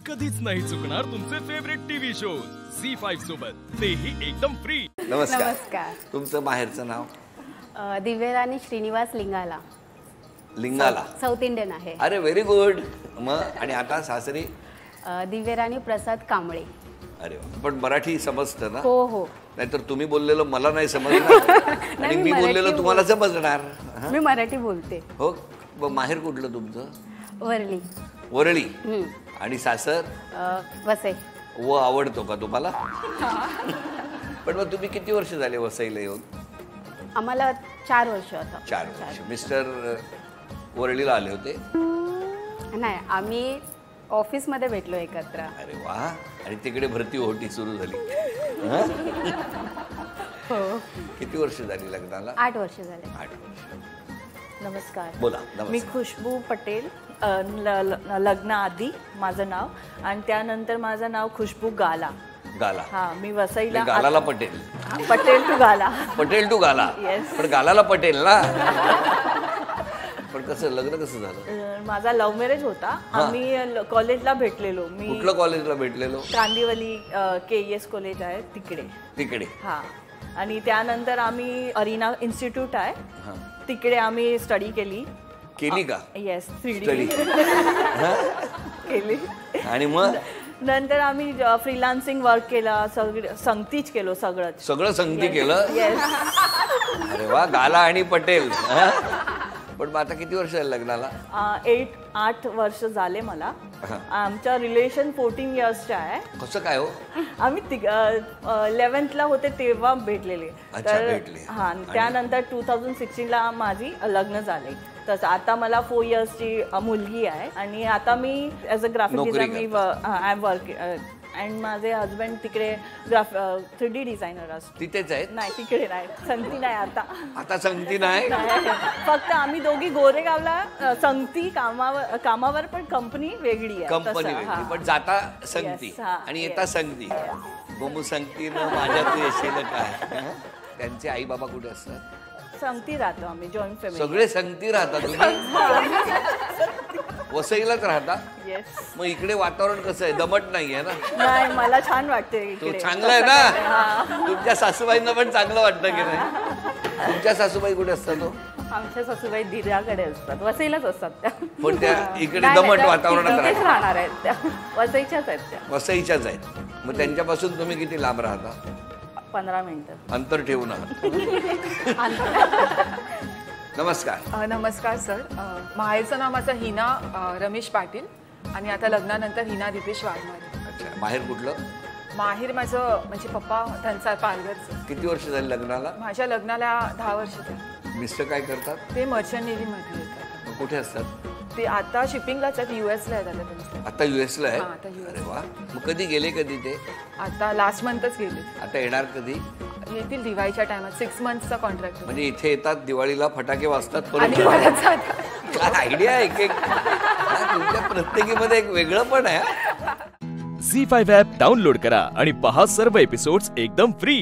कधीच नाही चुकणार तुमचे फेवरेट टीव्ही शो झी5 सोबत, तेही एकदम फ्री। नमस्कार। नमस्कार। तुमचं माहेरचं नाव? दिव्यराणी Shrinivas Lingala. Lingala south Indian आहे। अरे व्हेरी गुड। मग आणि आता सासरी? दिव्यराणी प्रसाद कांबळे। अरे वा, पण मराठी समजतं ना? हो हो। नाहीतर तुम्ही बोललेलं मला नाही समजणार आणि मी बोललेलं तुम्हाला समजणार। मी मराठी बोलते। हो। माहेर कुठलं तुमचं? वरळी। वरळी। आणि सासर? वसई। व आवडतो का तुम्हाला? पण मग तुम्ही किती वर्ष झाले वसईला येऊन? आम्हाला 4 वर्ष आता। 4 वर्ष। मिस्टर वरळीला आले होते? नाही, आम्ही ऑफिस मध्ये भेटलो एकत्र। अरे वा। आणि तिकडे भरती होती सुरू झाली? हो। किती वर्ष झाली लग्नाला? 8 वर्ष झाले। 8 वर्ष। नमस्कार। बोला। मी खुशबू पटेल। लग्न आधी माझं नाव आणि त्यानंतर माझं नाव खुशबू गाला। गाला। हा, मी वसईला। गालाला Patel? Patel to Gala. Patel to Gala. Yes. पण गालाला पटेल ना? पण कसं लग्न कसं झालं? माझा लव्ह मॅरेज होता। आम्ही कॉलेजला भेटलेलो। मी कुठल्या कॉलेजला भेटलेलो? कांदिवली KES कॉलेज आहे तिकडे। तिकडे? हा। आणि त्यानंतर आम्ही अरिना इन्स्टिट्यूट आहे तिकडे आम्ही स्टडी केली। केली का? येस, 3D स्टडी केली। आणि मग नंतर आम्ही फ्रीलान्सिंग वर्क केला, संगतीच केलो सगळं। सगळं संगती केलं? येस। अरे वा, गाला आणि पटेल। पण मग आता किती वर्ष झाले लग्नाला? 8 वर्ष झाले मला। आमचं रिलेशन 14 इयर्सचं आहे। कसं काय हो? आम्ही 11th होते तेव्हा भेटलेले। भेटले। हा, त्यानंतर 2016 माझी लग्न झाले। तसं आता मला 4 इयर्सची मुलगी आहे आणि आता मी as a graphic designer I am work and माझे हजबंड तिकडे 3D डिझायनर असतो। तिथेच आहेत? नाही, तिकडे नाही, संगती नाही आता। आता संगती नाही? फक्त आम्ही दोघी गोरेगावला संगती कामावर पण कंपनी वेगळी आहे। कंपनी वेगळी पण जाता संगती आणि येता संगती। गोमू संगतीनं माझ्या तू येशील काय? त्यांचे आई बाबा कुठे असतात? संगती राहतो आम्ही, जॉईंट फॅमिली। सगळे संगती राहतात तुम्ही? वसईलाच राहता? येस। मग इकडे वातावरण कसं आहे? दमट नाहीये ना? नाही, मला छान वाटते तो चांगला आहे ना? तुमच्या सासूबाईंना पण चांगलं वाटतं की नाही? तुमच्या सासूबाई कुठे असतात? आमच्या सासूबाई दिराकडे असतात, वसईलाच असतात त्या। पण त्या इकडे दमट वातावरणात राहणार आहेत त्या, वसईच्याच आहेत त्या। वसईच्याच आहेत। मग त्यांच्यापासून तुम्ही किती लांब राहता? 15 मिनिटं अंतर ठेवून आहात। नमस्कार। नमस्कार सर। माहेरचं नाव माझं हिना रमेश पाटील आणि आता लग्नानंतर हिना दिपेश वाघमारे। अच्छा, माहेर कुठलं? माहेर माझं म्हणजे पप्पा धनसार पालघरचं। किती वर्ष झाली लग्नाला? माझ्या लग्नाला 10 वर्ष झाली। मिस्टर काय करतात? ते मर्चंट नेव्हीमध्ये येतात। कुठे असतात ते? आता शिपिंगलाच आहेत, US ला आहेत आता त्यांचं। आता US ला आहे? आता US। अरे वा। मग कधी गेले? कधी ते? आता लास्ट मंथच गेले। आता येणार कधी? येतील दिवाळीच्या टायमात। 6 मंथचा कॉन्ट्रॅक्ट। म्हणजे इथे येतात, दिवाळीला फटाके वाजतात, परत जातात। काय आयडिया आहे? एक तुमच्या प्रत्येकीमध्ये एक वेगळं पण आहे। झी5 ॲप डाउनलोड करा आणि पहा सर्व एपिसोड्स एकदम फ्री।